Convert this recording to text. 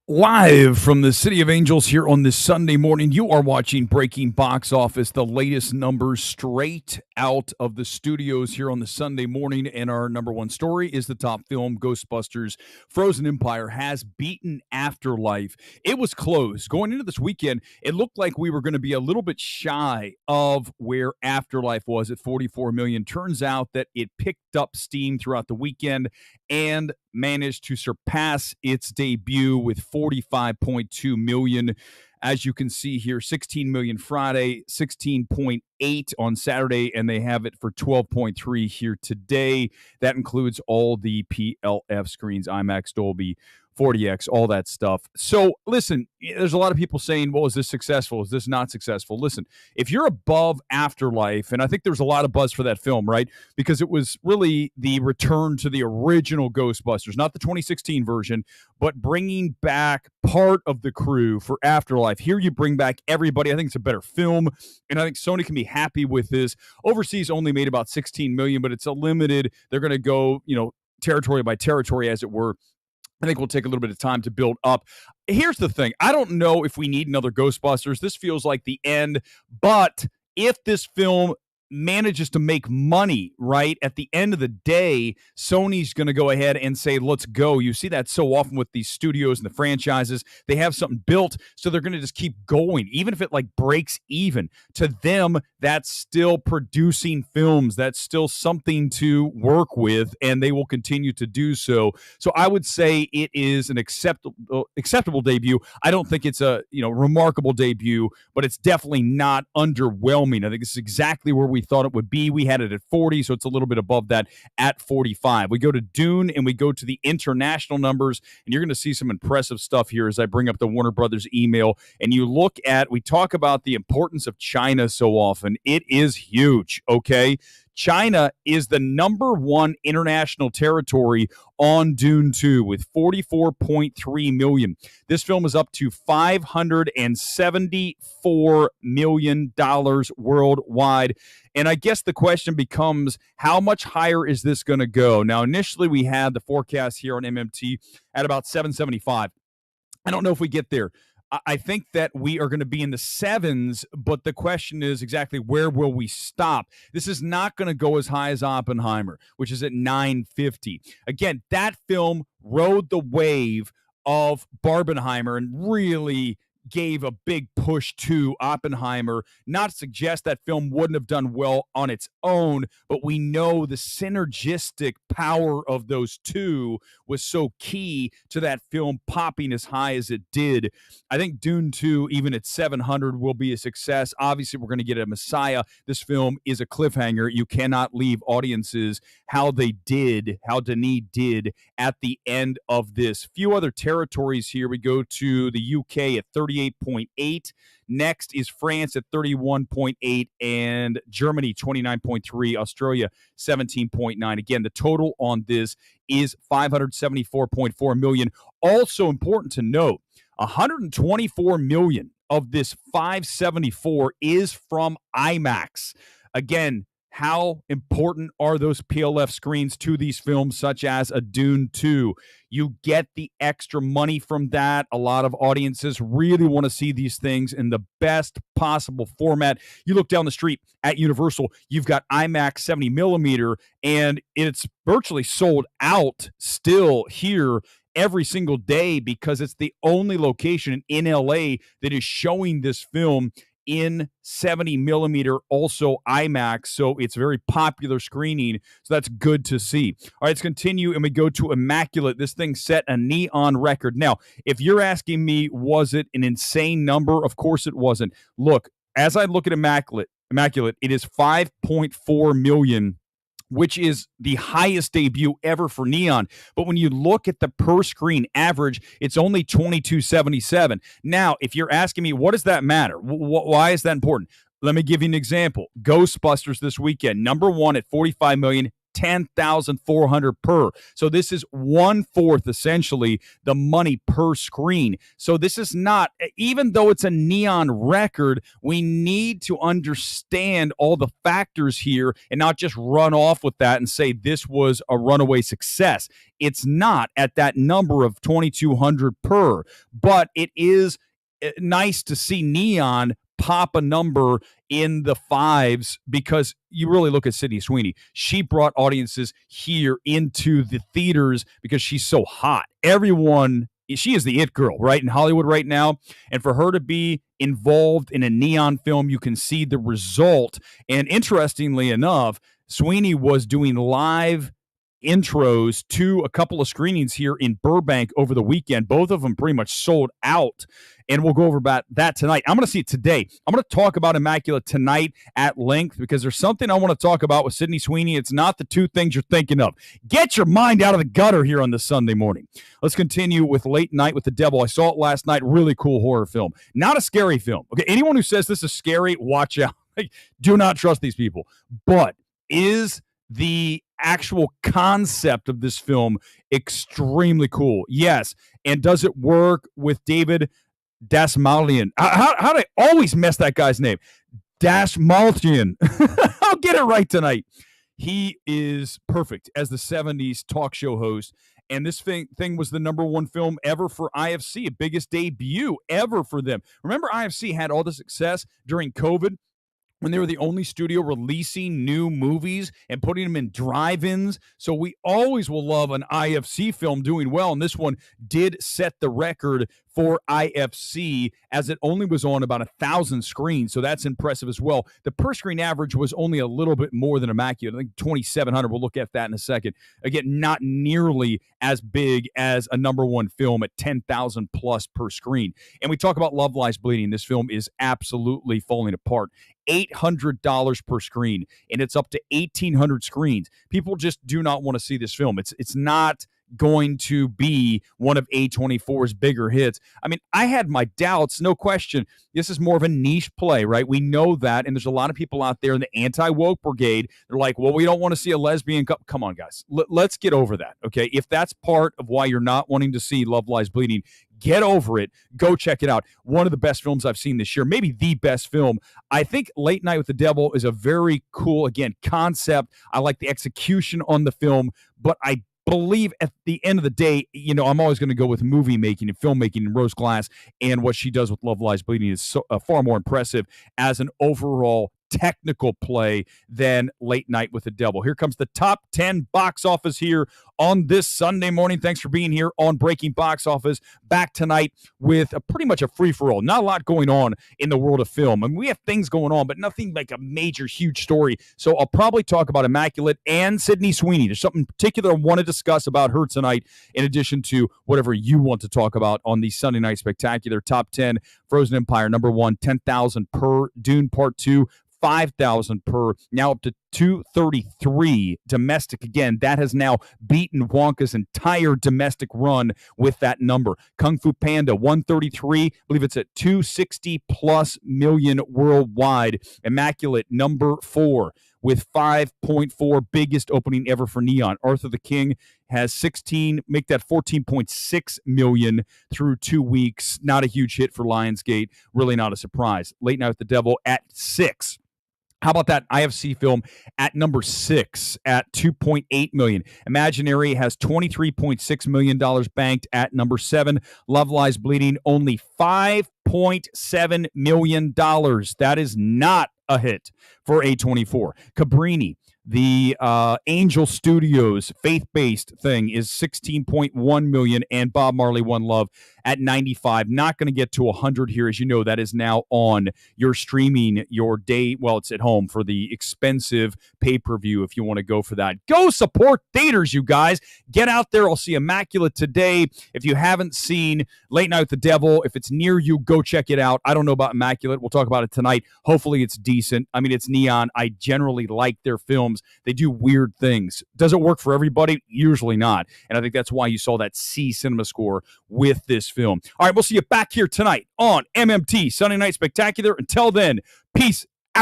Live from the City of Angels here on this Sunday morning, you are watching Breaking Box Office, the latest numbers straight out of the studios here on the Sunday morning. And our number one story is the top film, Ghostbusters Frozen Empire, has beaten Afterlife. It was close. Going into this weekend, it looked like we were going to be a little bit shy of where Afterlife was at 44 million. Turns out that it picked up steam throughout the weekend and managed to surpass its debut with 45.2 million. As you can see here, 16 million Friday, 16.8 on Saturday, and they have it for 12.3 here today. That includes all the PLF screens, IMAX, Dolby, 40X, all that stuff. So listen, there's a lot of people saying, well, is this successful? Is this not successful? Listen, if you're above Afterlife, and I think there's a lot of buzz for that film, right? Because it was really the return to the original Ghostbusters, not the 2016 version, but bringing back part of the crew for Afterlife. Here you bring back everybody. I think it's a better film, and I think Sony can be happy with this. Overseas only made about 16 million, but it's a limited. They're going to go, territory by territory, as it were. I think we'll take a little bit of time to build up. Here's the thing. I don't know if we need another Ghostbusters. This feels like the end. But if this film manages to make money, right, at the end of the day, Sony's going to go ahead and say, let's go. You see that so often with these studios and the franchises. They have something built, so they're going to just keep going. Even if it breaks even, to them, that's still producing films. That's still something to work with, and they will continue to do so. So I would say it is an acceptable debut. I don't think it's a remarkable debut, but it's definitely not underwhelming. I think this is exactly where we thought it would be. We had it at 40, so it's a little bit above that at 45. We go to Dune and we go to the international numbers, and you're going to see some impressive stuff here as I bring up the Warner Brothers email. And you look at, we talk about the importance of China so often. It is huge, okay? China is the number one international territory on Dune 2 with 44.3 million. This film is up to $574 million worldwide. And I guess the question becomes, how much higher is this going to go? Now, initially we had the forecast here on MMT at about 775. I don't know if we get there. I think that we are going to be in the sevens, but the question is exactly where will we stop? This is not going to go as high as Oppenheimer, which is at 950. Again, that film rode the wave of Barbenheimer and really gave a big push to Oppenheimer. Not to suggest that film wouldn't have done well on its own, but we know the synergistic power of those two was so key to that film popping as high as it did. I think Dune 2, even at 700, will be a success. Obviously, we're going to get a Messiah. This film is a cliffhanger. You cannot leave audiences how Denis did at the end of this. Few other territories here. We go to the UK at 38.8. Next is France at 31.8 and Germany 29.3, Australia 17.9. Again, the total on this is 574.4 million. Also important to note, 124 million of this 574 is from IMAX. Again, how important are those PLF screens to these films, such as a Dune 2? You get the extra money from that. A lot of audiences really want to see these things in the best possible format. You look down the street at Universal, you've got IMAX 70 millimeter, and it's virtually sold out still here every single day because it's the only location in LA that is showing this film in 70 millimeter, also IMAX. So it's very popular screening. So that's good to see. All right, let's continue. And we go to Immaculate. This thing set a neon record. Now, if you're asking me, was it an insane number? Of course it wasn't. Look, as I look at Immaculate, it is 5.4 million, which is the highest debut ever for Neon. But when you look at the per screen average, it's only $22.77. Now, if you're asking me, what does that matter? Why is that important? Let me give you an example. Ghostbusters this weekend, number one at 45 million, $10,400 per. So this is 1/4 essentially the money per screen. So this is not, even though it's a neon record, we need to understand all the factors here and not just run off with that and say this was a runaway success. It's not at that number of $2,200 per, but it is nice to see neon pop a number in the fives, because you really look at Sydney Sweeney. She brought audiences here into the theaters because she's so hot. She is the it girl, right, in Hollywood right now. And for her to be involved in a neon film, you can see the result. And interestingly enough, Sweeney was doing live intros to a couple of screenings here in Burbank over the weekend. Both of them pretty much sold out, and we'll go over about that tonight. I'm going to see it today. I'm going to talk about Immaculate tonight at length because there's something I want to talk about with Sydney Sweeney. It's not the two things you're thinking of. Get your mind out of the gutter here on this Sunday morning. Let's continue with Late Night with the Devil. I saw it last night. Really cool horror film. Not a scary film. Okay, anyone who says this is scary, watch out. Do not trust these people. But is the actual concept of this film extremely cool? Yes. And does it work with David Dastmalchian? How do I always mess that guy's name? Dastmalchian. I'll get it right tonight. He is perfect as the 70s talk show host. And this thing was the #1 film ever for IFC, a biggest debut ever for them. Remember, IFC had all the success during COVID, when they were the only studio releasing new movies and putting them in drive-ins. So we always will love an IFC film doing well, and this one did set the record for IFC, as it only was on about 1,000 screens, so that's impressive as well. The per-screen average was only a little bit more than Immaculate. I think 2,700. We'll look at that in a second. Again, not nearly as big as a #1 film at 10,000 plus per screen. And we talk about Love Lies Bleeding. This film is absolutely falling apart. $800 per screen, and it's up to 1,800 screens. People just do not want to see this film. It's not going to be one of A24's bigger hits. I mean, I had my doubts, no question. This is more of a niche play, right? We know that, and there's a lot of people out there in the anti-woke brigade. They're like, well, we don't want to see a lesbian couple. Come on, guys. Let's get over that, okay? If that's part of why you're not wanting to see Love Lies Bleeding, get over it. Go check it out. One of the best films I've seen this year, maybe the best film. I think Late Night with the Devil is a very cool, again, concept. I like the execution on the film, but I believe at the end of the day, I'm always going to go with movie making and filmmaking and Rose Glass, and what she does with Love Lies Bleeding is far more impressive as an overall technical play than Late Night with the Devil. Here comes the top 10 box office here on this Sunday morning. Thanks for being here on Breaking Box Office. Back tonight with pretty much a free-for-all. Not a lot going on in the world of film. I mean, we have things going on, but nothing like a major, huge story. So I'll probably talk about Immaculate and Sydney Sweeney. There's something particular I want to discuss about her tonight, in addition to whatever you want to talk about on the Sunday Night Spectacular. Top 10, Frozen Empire, #1, 10,000 per. Dune Part 2, 5,000 per, now up to 233 domestic. Again, that has now beaten Wonka's entire domestic run with that number. Kung Fu Panda, 133, I believe it's at 260 plus million worldwide. Immaculate, #4 with 5.4, biggest opening ever for Neon. Arthur the King has 16, make that 14.6 million through 2 weeks. Not a huge hit for Lionsgate, really not a surprise. Late Night with the Devil at 6. How about that IFC film at #6 at 2.8 million? Imaginary has $23.6 million banked at #7. Love Lies Bleeding, only $5.7 million. That is not a hit for A24. Cabrini, the Angel Studios faith-based thing, is 16.1 million, and Bob Marley One Love at 95. Not going to get to 100 here. As you know, that is now on your streaming, your day. Well, it's at home for the expensive pay-per-view if you want to go for that. Go support theaters, you guys. Get out there. I'll see Immaculate today. If you haven't seen Late Night with the Devil, if it's near you, go check it out. I don't know about Immaculate. We'll talk about it tonight. Hopefully it's decent. I mean, it's Neon. I generally like their films. They do weird things. Does it work for everybody? Usually not. And I think that's why you saw that C cinema score with this film. All right, we'll see you back here tonight on MMT Sunday Night Spectacular. Until then, peace